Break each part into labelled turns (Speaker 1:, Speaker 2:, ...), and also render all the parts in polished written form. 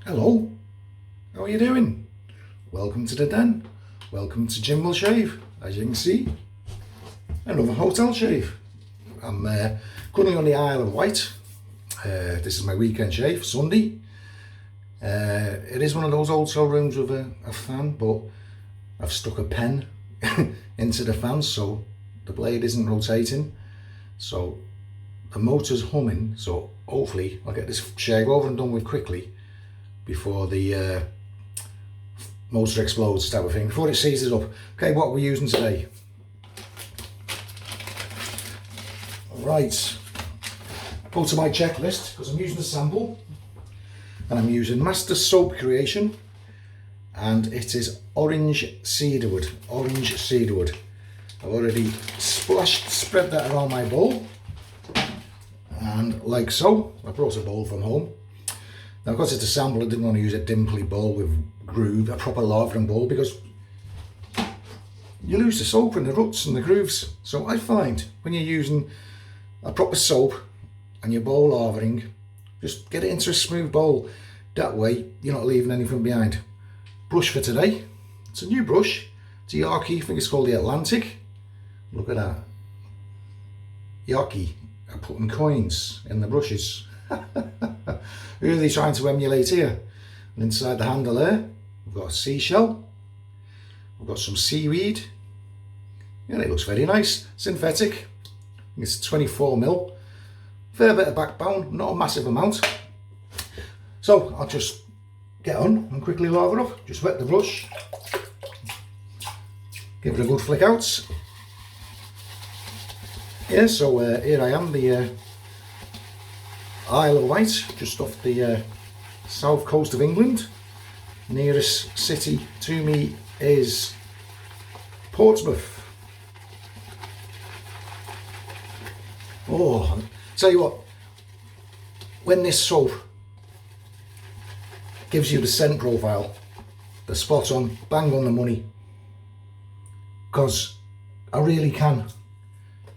Speaker 1: Hello, how are you doing? Welcome to the den. Welcome to Jim Will Shave. As you can see, another hotel shave. I'm currently on the Isle of Wight. This is my weekend shave, Sunday. It is one of those hotel rooms with a fan, but I've stuck a pen into the fan so the blade isn't rotating. So the motor's humming, so hopefully I'll get this shave over and done with quickly before the motor explodes, type of thing, before it seizes up. Okay, what are we using today? Right, go to my checklist because I'm using a sample and I'm using Master Soap Creation and it is orange cedarwood. Orange cedarwood. I've already spread that around my bowl and like so. I brought a bowl from home. Now, because it's a sample, I didn't want to use a dimply bowl with groove, a proper lavering bowl, because you lose the soap and the ruts and the grooves. So I find when you're using a proper soap and your bowl lavering, just get it into a smooth bowl. That way, you're not leaving anything behind. Brush for today. It's a new brush. It's a Yaqi, I think it's called the Atlantis. Look at that. Yaqi are putting coins in the brushes. Who are they trying to emulate here? And inside the handle there, we've got a seashell. We've got some seaweed. Yeah, it looks very nice. Synthetic. It's 24mm. Fair bit of backbone, not a massive amount. So I'll just get on and quickly lather up. Just wet the brush. Give it a good flick out. Yeah, so here I am, the Isle of Wight, just off the south coast of England. Nearest city to me is Portsmouth. Oh, tell you what, when this soap gives you the scent profile, the spot on, bang on the money, because I really can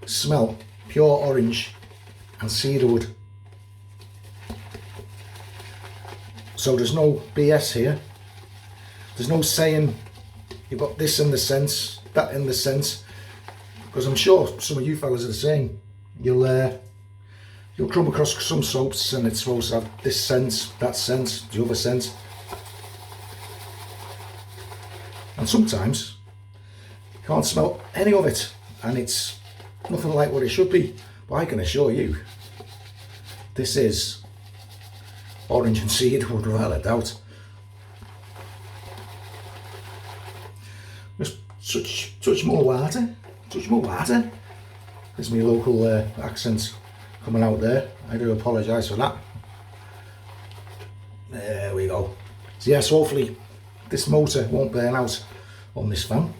Speaker 1: smell pure orange and cedarwood. So there's no BS here. There's no saying you've got this in the scent, that in the scent, because I'm sure some of you fellas are the same. You'll come across some soaps and it's supposed to have this scent, that scent, the other scent, and sometimes you can't smell any of it, and it's nothing like what it should be. But I can assure you, this is orange and cedarwood without a doubt. Just touch more water. There's my local accent coming out there. I do apologise for that. There we go. So yes, hopefully this motor won't burn out on this fan.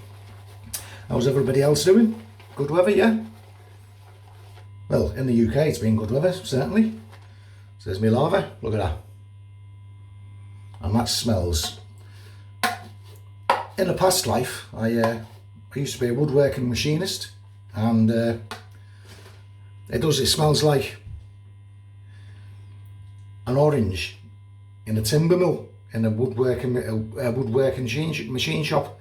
Speaker 1: How's everybody else doing? Good weather, yeah? Well, in the UK it's been good weather, certainly. So there's my lava, look at that. And that smells. In a past life, I used to be a woodworking machinist, and it smells like an orange in a timber mill, in a woodworking machine shop.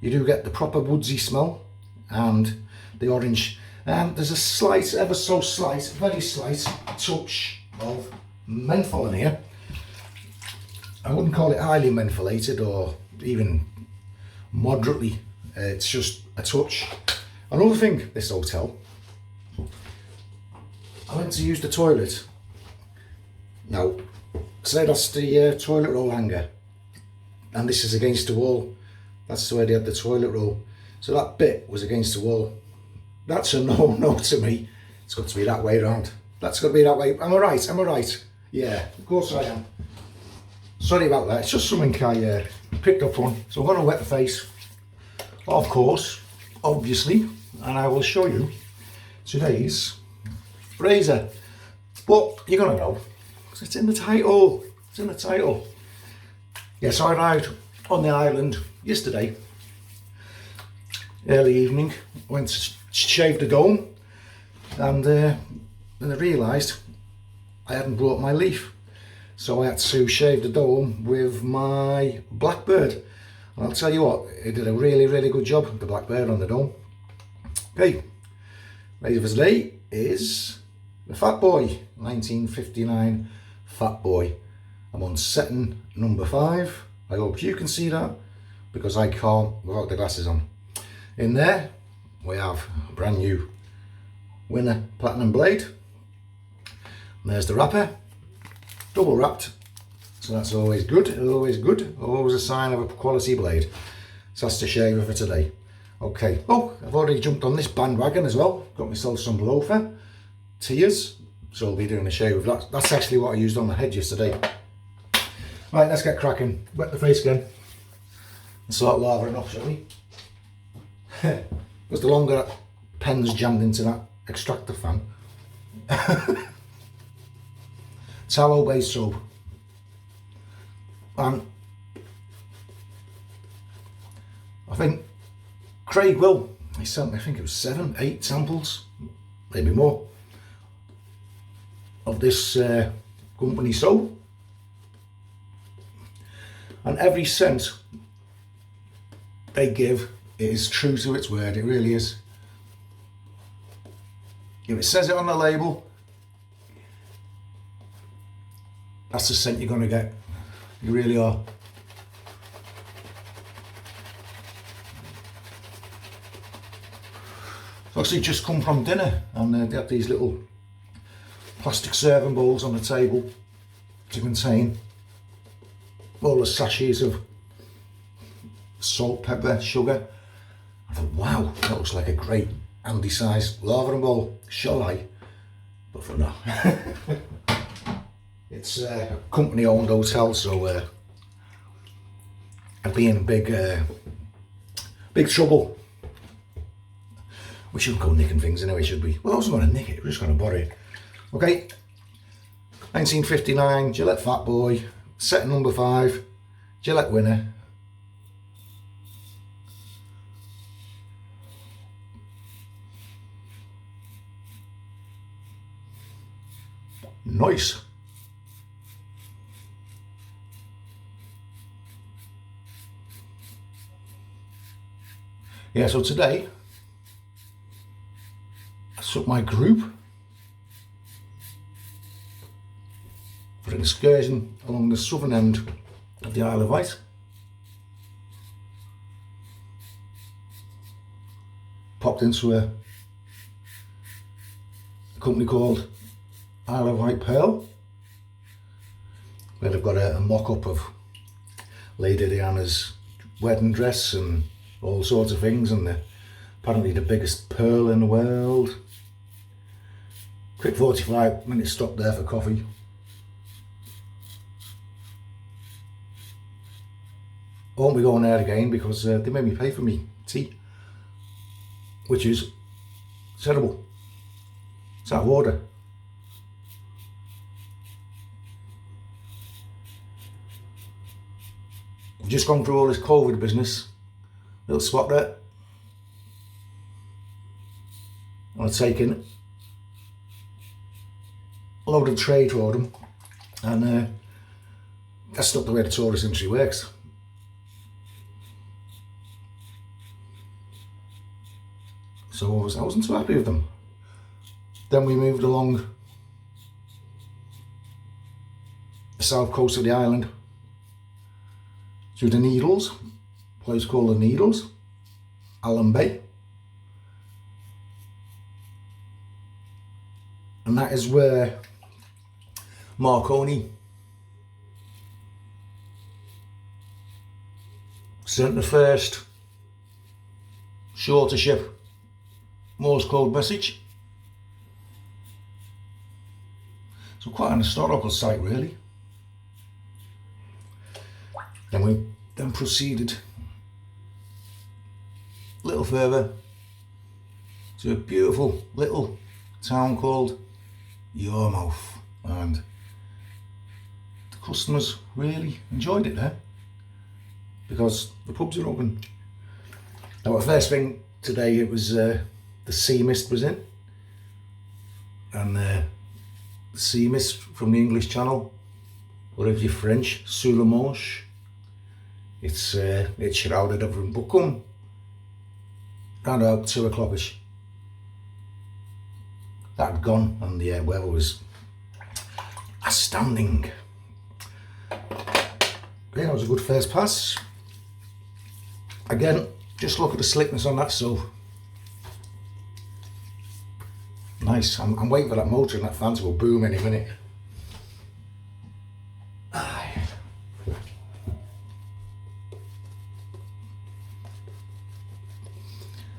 Speaker 1: You do get the proper woodsy smell and the orange. And there's a slight, ever so slight, very slight touch of menthol in here. I wouldn't call it highly mentholated or even moderately. It's just a touch. Another thing, this hotel, I went to use the toilet. Now, say that's the toilet roll hanger, and this is against the wall. That's where they had the toilet roll. So that bit was against the wall. That's a no to me. It's got to be that way around. That's got to be that way. Am I right? Am I right? Yeah, of course I am. Sorry about that. It's just something I picked up on. So I'm going to wet the face, of course, obviously, and I will show you today's razor. But you're going to know, because it's in the title. It's in the title. Yes, I arrived on the island yesterday, early evening. Went to shave the dome, and then I realised I hadn't brought my leaf. So I had to shave the dome with my Blackbird. And I'll tell you what, it did a really, really good job, the Blackbird on the dome. Okay, ready for today is the Fatboy, 1959 Fatboy. I'm on setting number 5. I hope you can see that, because I can't without the glasses on. In there, we have a brand new Winner Platinum blade. And there's the wrapper, double wrapped, so that's always good, always a sign of a quality blade. So that's the shaver for today. Okay, oh, I've already jumped on this bandwagon as well, got myself some loafer tears, so I'll be doing a shave with that. That's actually what I used on the head yesterday. Right, let's get cracking. Wet the face again and start lavering off, shall we? Because the longer that pen's jammed into that extractor fan. Tallow based soap. And I think Craig he sent me, I think it was 7, 8 samples, maybe more, of this company soap. And every scent they give is true to its word, it really is. If it says it on the label, that's the scent you're going to get. You really are. So actually just come from dinner, and they have these little plastic serving bowls on the table to contain all the sachets of salt, pepper, sugar. I thought, wow, that looks like a great handy-sized lavering bowl. Shall I? But for now. It's a company-owned hotel, so I'd be in big trouble. We shouldn't go nicking things anyway, should we? Well, I wasn't going to nick it, we're just going to borrow it. Okay, 1959 Gillette Fatboy, set number 5, Gillette Winner. Nice. Yeah, so today I took my group for an excursion along the southern end of the Isle of Wight. Popped into a company called Isle of Wight Pearl, where they've got a mock-up of Lady Diana's wedding dress and all sorts of things, and apparently the biggest pearl in the world. Quick 45-minute stop there for coffee. I won't be going there again because they made me pay for me tea, which is terrible. It's out of order. I've just gone through all this COVID business. Little spot there. I've taken a load of trade for them, and that's not the way the tourist industry works. So I wasn't too happy with them. Then we moved along the south coast of the island through the Needles, a place called the Needles, Allen Bay. And that is where Marconi sent the first shorter ship Morse code message. So quite an historical site, really. Then we proceeded a little further to a beautiful little town called Yarmouth, and the customers really enjoyed it there because the pubs are open. Now, the first thing today, it was the sea mist was in, and the sea mist from the English Channel or if you're French, sous le manche. It's shrouded over in Buckham around about 2 o'clock-ish. That had gone and the weather was astounding. Yeah, that was a good first pass. Again, just look at the slickness on that soap. Nice. I'm waiting for that motor and that fan to go boom any minute.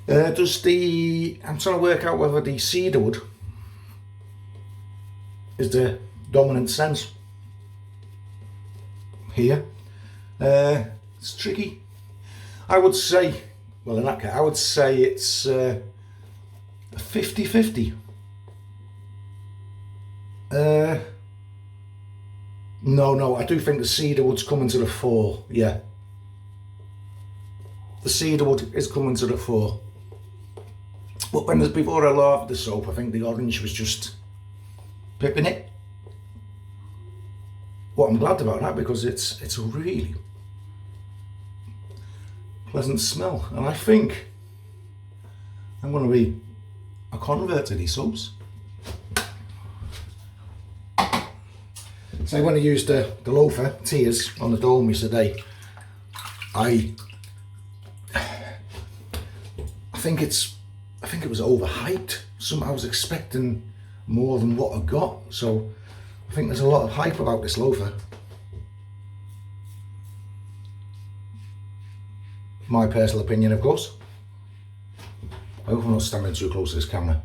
Speaker 1: I'm trying to work out whether the cedarwood is the dominant scent here. It's tricky. I would say, well, in that case, I would say it's a 50-50. No, I do think the cedarwood's coming to the fore. Yeah, the cedarwood is coming to the fore. But before I laved the soap, I think the orange was just pipping it. What I'm glad about that, because it's a really pleasant smell, and I think I'm going to be a convert to these soaps. So when I used the loafer tears on the dome yesterday, I think it was overhyped. I was expecting more than what I got, so I think there's a lot of hype about this loafer. My personal opinion, of course. I hope I'm not standing too close to this camera.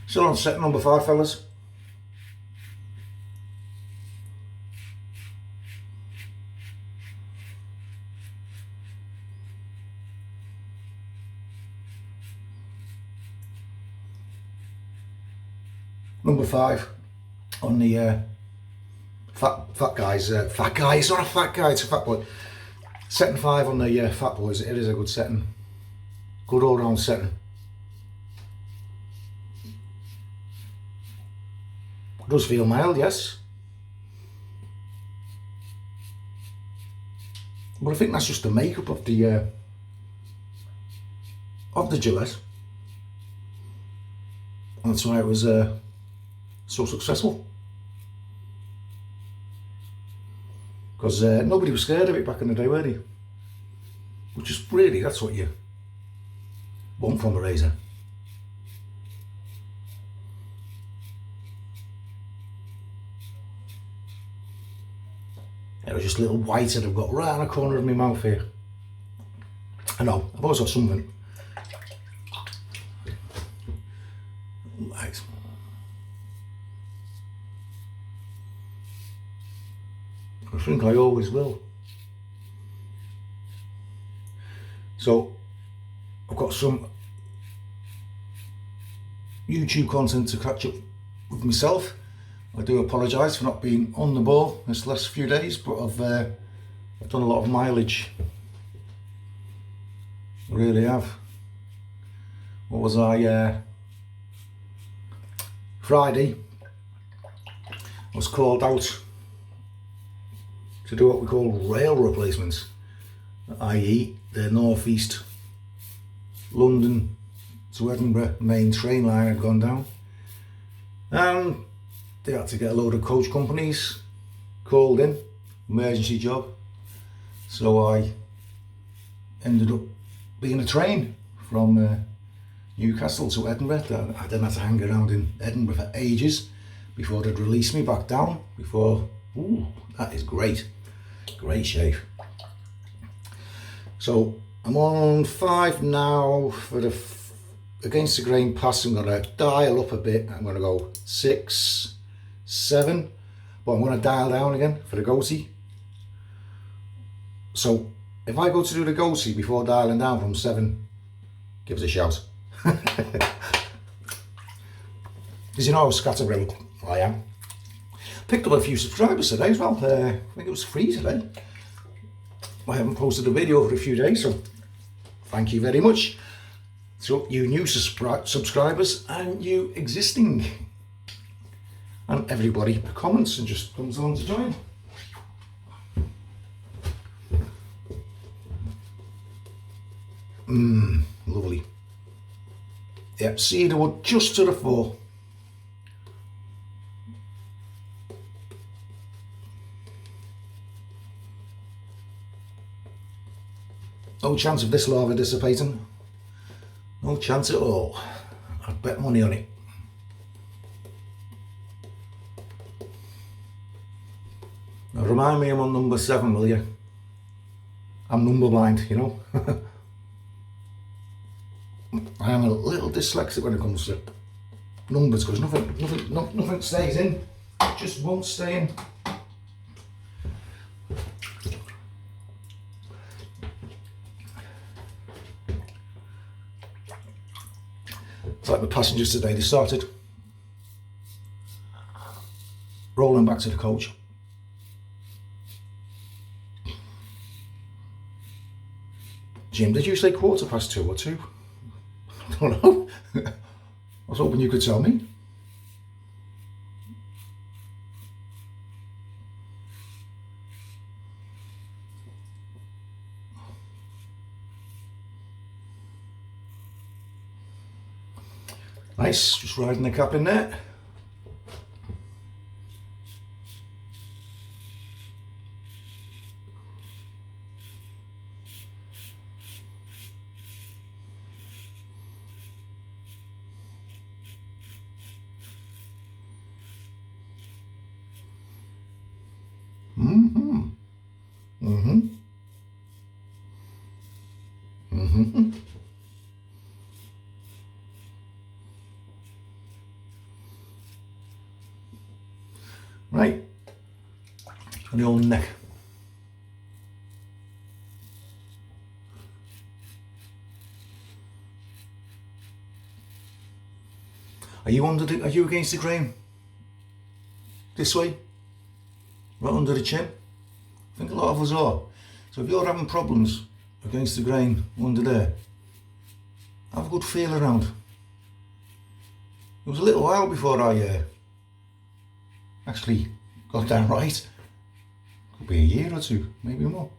Speaker 1: Still on set number 5, fellas. Number 5 on the fat guys. Fat guy, it's not a fat guy, it's a fat boy. Setting 5 on the fat boys. It is a good setting. Good all round setting. It does feel mild, yes. But I think that's just the makeup of the Gillette. And that's why it was so successful. Because nobody was scared of it back in the day, were they? Which is really, that's what you want from a razor. It was just little whites that I've got right on the corner of my mouth here. I know, I've always got something. Right. I think I always will. So, I've got some YouTube content to catch up with myself. I do apologise for not being on the ball this last few days, but I've done a lot of mileage. I really have. What was I? Friday, I was called out to do what we call rail replacements, i.e. the North East London to Edinburgh main train line had gone down, and they had to get a load of coach companies called in, emergency job. So I ended up being a train from Newcastle to Edinburgh. I then had to hang around in Edinburgh for ages before they'd release me back down. Ooh, that is great. Great shave. So I'm on 5 now for the against the grain pass. I'm going to dial up a bit. I'm going to go 6, 7, but I'm going to dial down again for the goatee. So if I go to do the goatee before dialing down from 7, give us a shout. Because you know how scatterbrained I am. Picked up a few subscribers today as well. I think it was free today. I haven't posted a video for a few days, so thank you very much. So you new subscribers and you existing, and everybody comments and just comes along to join. Lovely. Yep, cedarwood just to the fore. No chance of this lava dissipating. No chance at all. I'd bet money on it. Now remind me I'm on number 7, will you? I'm number blind, you know. I am a little dyslexic when it comes to numbers, because nothing stays in. It just won't stay in. It's like the passengers today, they started rolling back to the coach. Jim, did you say 2:15 or 2? I don't know. I was hoping you could tell me. Nice, just riding the cap in there. Right, on the old neck. Are you against the grain? This way? Right under the chin? I think a lot of us are. So if you're having problems against the grain under there, have a good feel around. It was a little while before I actually got down right. Could be a year or two, maybe more.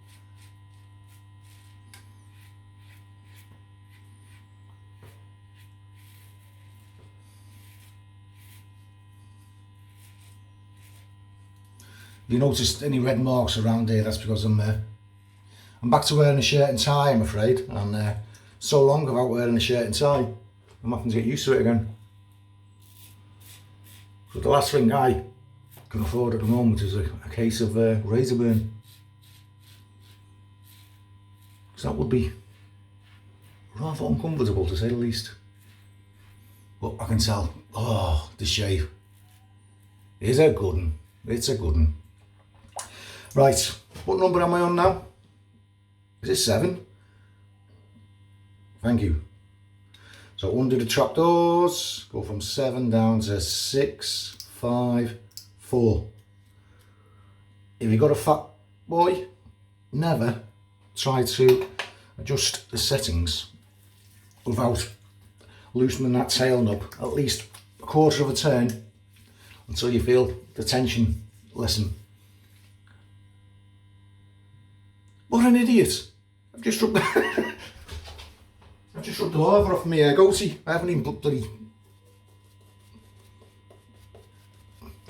Speaker 1: If you noticed any red marks around here, that's because I'm back to wearing a shirt and tie, I'm afraid. And so long without wearing a shirt and tie, I'm having to get used to it again. So the last thing I can afford at the moment is a case of razor burn. So that would be rather uncomfortable, to say the least. But I can tell, oh, the shave is a good one. It's a good one. Right, what number am I on now? Is it 7? Thank you. So under the trapdoors, go from 7 down to 6, 5, 4. If you've got a fat boy, never try to adjust the settings without loosening that tail knob at least a quarter of a turn until you feel the tension lessen. What an idiot! I've just rubbed the lava off my goatee. I haven't even bloody.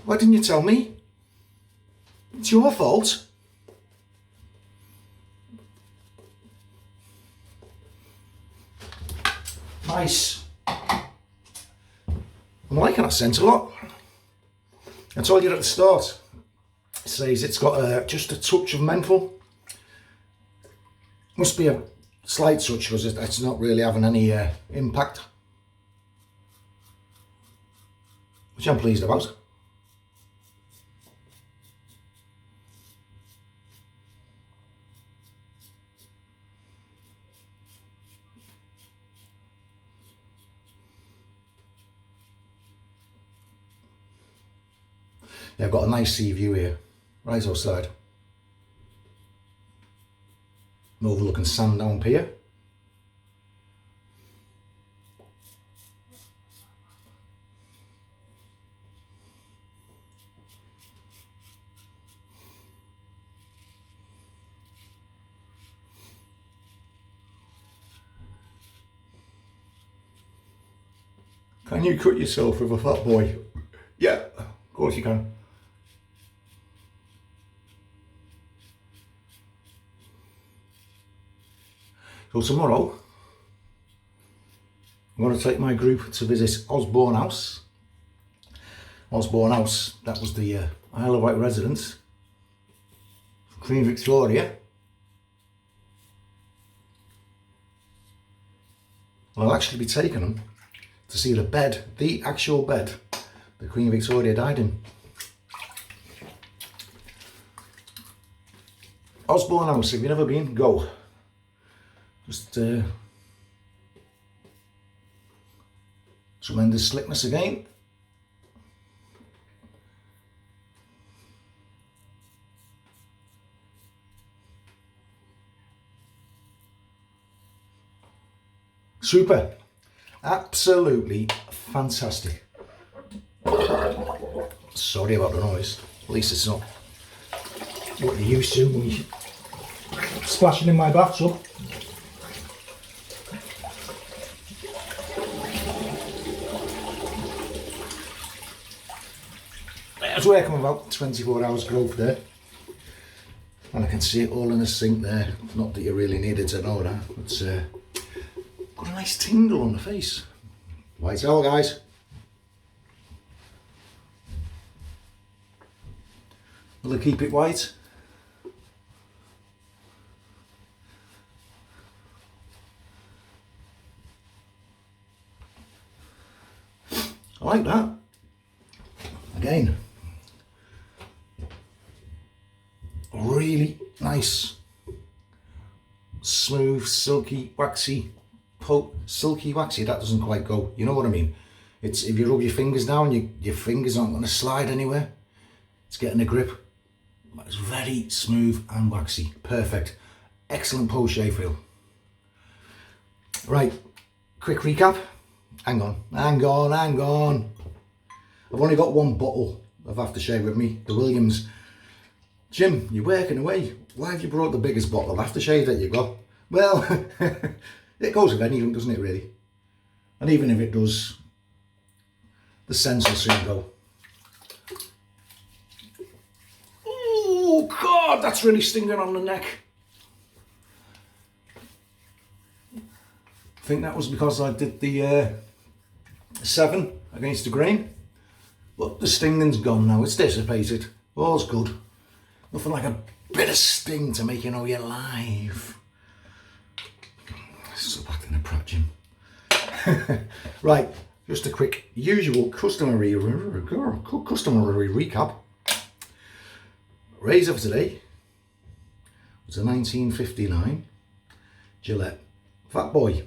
Speaker 1: Why didn't you tell me? It's your fault. Nice. I'm liking that scent a lot. I told you at the start, it says it's got just a touch of menthol. Must be a slight touch because it's not really having any impact, which I'm pleased about. Yeah, I've got a nice sea view here, right outside. Overlooking Sandown Pier. Can you cut yourself with a Fatboy? Yeah, of course you can. So tomorrow, I'm going to take my group to visit Osborne House. Osborne House, that was the Isle of Wight residence, Queen Victoria. I'll actually be taking them to see the bed, the actual bed that Queen Victoria died in. Osborne House, if you've never been, go. Just tremendous slickness again. Super, absolutely fantastic. Sorry about the noise, at least it's not what you're used to when you're splashing in my bathtub. I was working about 24 hours growth there, and I can see it all in the sink there. Not that you really needed to know that, but got a nice tingle on the face. White towel, guys. Will I keep it white? I like that. Again, really nice, smooth, silky, waxy. Silky, waxy, that doesn't quite go. You know what I mean? It's, if you rub your fingers down, your fingers aren't going to slide anywhere. It's getting a grip. It's very smooth and waxy. Perfect. Excellent post-shave feel. Right, quick recap. Hang on. I've only got one bottle of aftershave with me, the Williams. Jim, you're working away. Why have you brought the biggest bottle of aftershave that you got? Well, it goes with anything, doesn't it, really? And even if it does, the sense will soon go. Oh, God, that's really stinging on the neck. I think that was because I did the 7 against the grain. But the stinging's gone now, it's dissipated. All's good. Nothing like a bit of sting to make you know you're alive. Still back in the prep, Jim. Right, just a quick usual customary recap. Razor for today was a 1959 Gillette Fatboy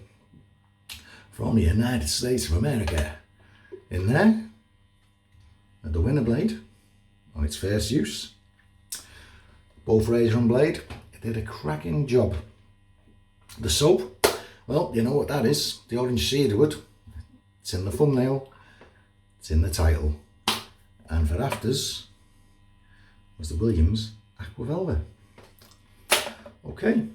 Speaker 1: from the United States of America. In there, and the Winner blade on its first use. Both razor and blade, it did a cracking job. The soap, well, you know what that is, the orange cedarwood. It's in the thumbnail, it's in the title. And for afters was the Williams Aqua Velva. Okay,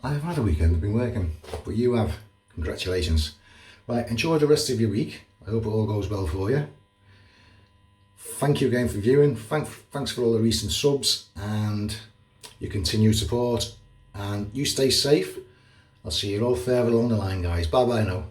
Speaker 1: I've had a weekend, I've been working, but you have. Congratulations. Right, enjoy the rest of your week. I hope it all goes well for you. Thank you again for viewing. Thanks for all the recent subs and your continued support. And you stay safe. I'll see you all further along the line, guys. Bye bye now.